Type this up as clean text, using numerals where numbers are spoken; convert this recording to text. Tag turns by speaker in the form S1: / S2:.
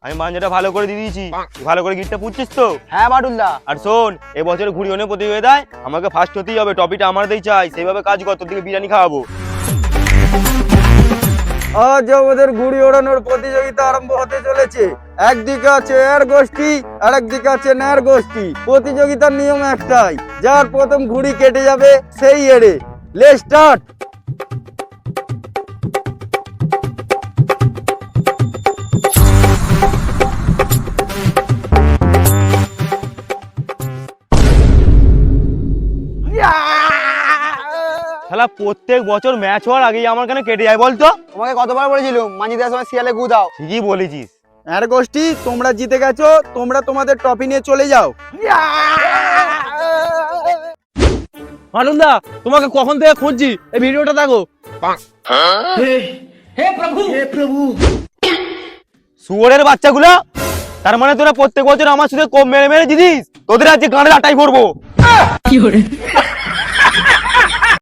S1: আমি মাঞ্জাটা ভালো করে দিয়ে দিয়েছি, ভালো করে গিটটা পুচ্ছিস তো?
S2: হ্যাঁ বাটুলদা।
S1: আর শোন, এবছর ঘুড়ি ওনে প্রতিযোগিতায় আমাকে ফার্স্ট হতেই হবে, টপিটা আমারই চাই, সেইভাবে কাজ কর, তোর দিকে বিরিয়ানি খাওয়াবো।
S2: আজ আমাদের ঘুড়ি ওড়ানোর প্রতিযোগিতা আরম্ভ হতে চলেছে। একদিকে আছে এর গোষ্ঠী আর একদিকে আছে ন্যার গোষ্ঠী। প্রতিযোগিতার নিয়ম একটাই, যার প্রথম ঘুড়ি কেটে যাবে সেই এড়ে। Let's start.
S1: শালা প্রত্যেক বছর ম্যাচ হওয়ার আগেই আমার কেন কেটে যায় বলতো?
S2: তোমাকে কতবার বলেছিলাম মাঝি দেওয়ার সময় শিয়ালে গু দাও।
S1: ঠিকই বলেছিস।
S2: এর গোষ্ঠী তোমরা জিতে গেছো, তোমরা তোমাদের টপি নিয়ে চলে যাও।
S3: বাটুলদা, তোমাকে কখন থেকে খুঁজছি, এই ভিডিওটা দেখো।
S1: শুয়োরের বাচ্চাগুলো, তার মানে তোরা প্রত্যেক বছর আমার সাথে কম মেরে মেরে দিদিস, তোদের আজকে গাঁড়ে আটাই করবো।